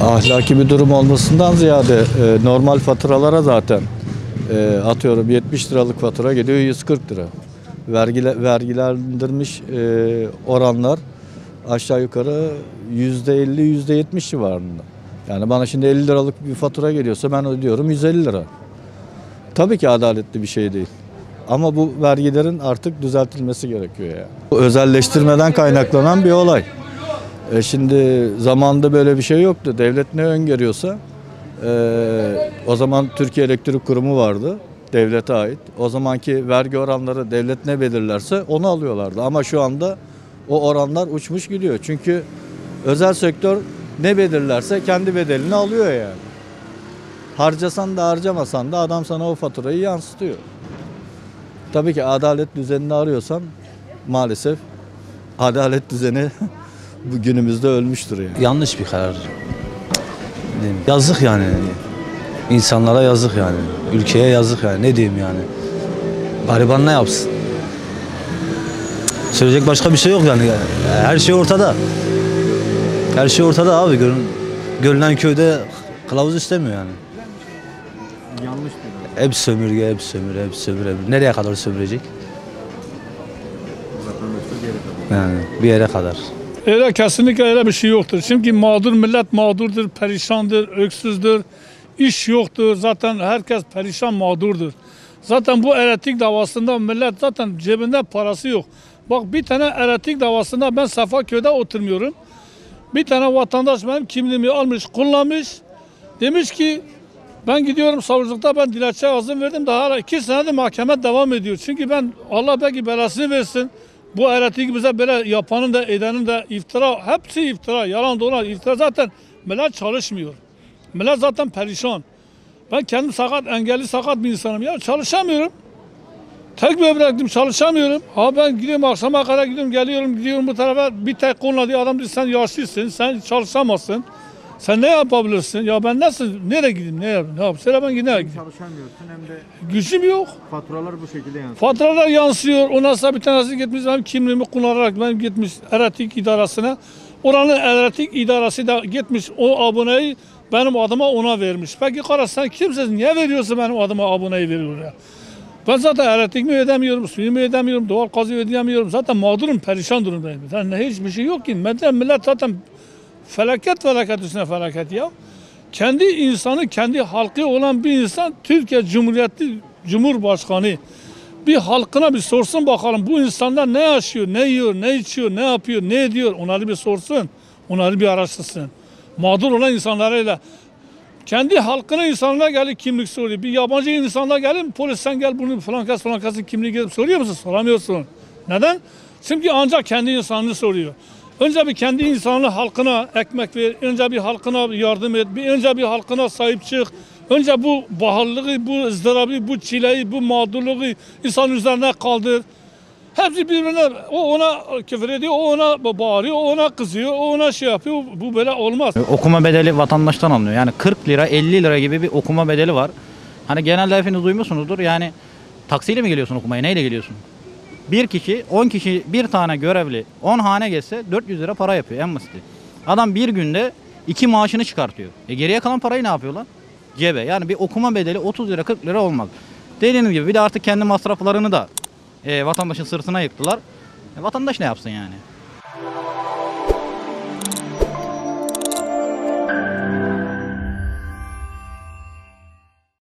Ahlaki bir durum olmasından ziyade normal faturalara zaten atıyorum 70 liralık fatura geliyor 140 lira. Vergilendirmiş oranlar aşağı yukarı %50 %70 civarında. Yani bana şimdi 50 liralık bir fatura geliyorsa ben ödüyorum 150 lira. Tabii ki adaletli bir şey değil. Ama bu vergilerin artık düzeltilmesi gerekiyor yani. Bu özelleştirmeden kaynaklanan bir olay. Şimdi zamanında böyle bir şey yoktu. Devlet ne öngörüyorsa o zaman Türkiye Elektrik Kurumu vardı. Devlete ait. O zamanki vergi oranları devlet ne belirlerse onu alıyorlardı. Ama şu anda o oranlar uçmuş gidiyor. Çünkü özel sektör ne belirlerse kendi bedelini alıyor yani. Harcasan da harcamasan da adam sana o faturayı yansıtıyor. Tabii ki adalet düzenini arıyorsan maalesef adalet düzeni bu günümüzde ölmüştür yani. Yanlış bir karar. Yazık yani. İnsanlara yazık yani. Ülkeye yazık yani. Ne diyeyim yani. Gariban ne yapsın? Söyleyecek başka bir şey yok yani. Her şey ortada. Her şey ortada abi. Görünen köyde kılavuz istemiyor yani. Yanlış bir Hep sömürge, hep sömürge, hep sömürge. Nereye kadar sömürecek? Yani bir yere kadar. Öyle kesinlikle öyle bir şey yoktur. Çünkü mağdur millet mağdurdur, perişandır, öksüzdür, iş yoktur. Zaten herkes perişan mağdurdur. Zaten bu elektrik davasında millet zaten cebinde parası yok. Bak bir tane elektrik davasında ben Safaköy'de oturmuyorum. Bir tane vatandaş benim kimliğimi almış, kullanmış. Demiş ki ben gidiyorum savcılıkta ben dilekçe yazım verdim. Daha 2 senedir mahkeme devam ediyor. Çünkü ben Allah belki belasını versin. Bu elektrik bize böyle yapanın da edenin de iftira, hepsi iftira, yalan dolan iftira. Zaten millet çalışmıyor. Millet zaten perişan. Ben kendim sakat, engelli sakat bir insanım. Ya çalışamıyorum. Tek böbrektim, çalışamıyorum. Ha ben gidiyorum akşama kadar gidiyorum bu tarafa bir tek konula diye adam diyor sen yaşlısın, sen çalışamazsın. Sen ne yapabilirsin? Ya ben nasıl, nereye gideyim, ne yapayım? Söyle ben nereye gideyim? Çalışamıyorsun hem de Gücüm yok. faturalar bu şekilde yansıyor. Faturalar yansıyor. Ondan sonra bir tanesi gitmiş benim kimliğimi kullanarak benim gitmiş elektrik idarasına. Oranın elektrik idaresi de gitmiş o aboneyi benim adıma ona vermiş. Peki kardeş sen kimsin? Niye veriyorsun benim adıma aboneyi veriyor ya? Ben zaten elektriğimi ödemiyorum, suyumu ödemiyorum, doğal gazı ödeyemiyorum. Zaten mağdurum, perişan durumdayım. Yani hiçbir şey yok ki. Millet zaten felaket üstüne felaket ya. Kendi insanı, kendi halkı olan bir insan Türkiye Cumhuriyeti Cumhurbaşkanı bir halkına bir sorsun bakalım bu insanlar ne yaşıyor, ne yiyor, ne içiyor, ne yapıyor, ne ediyor onları bir sorsun. Onları bir araştırsın. Mağdur olan insanlarıyla kendi halkının insanına gelip kimlik soruyor. Bir yabancı insanlar gelip polis sen gel bunu falan kasın kimliği gelip soruyor musun? Soramıyorsun. Neden? Çünkü ancak kendi insanını soruyor. Önce bir kendi insanı halkına ekmek ver, önce bir halkına yardım et, önce bir halkına sahip çık. Önce bu pahalılığı, bu ızdırabı, bu çileyi, bu mağdurluğu insanın üzerine kaldır. Hepsi birbirine, o ona küfür ediyor, o ona bağırıyor, o ona kızıyor, o ona şey yapıyor. Bu böyle olmaz. Okuma bedeli vatandaştan alınıyor. Yani 40 lira, 50 lira gibi bir okuma bedeli var. Hani genelde hepiniz duymuşsunuzdur. Yani taksiyle mi geliyorsun okumaya, neyle geliyorsun? Bir kişi, 10 kişi, bir tane görevli 10 hane geçse 400 lira para yapıyor en basiti. Adam bir günde 2 maaşını çıkartıyor. Geriye kalan parayı ne yapıyorlar? Cebe. Yani bir okuma bedeli 30 lira 40 lira olmaz. Dediğiniz gibi bir de artık kendi masraflarını da vatandaşın sırtına yıktılar. Vatandaş ne yapsın yani?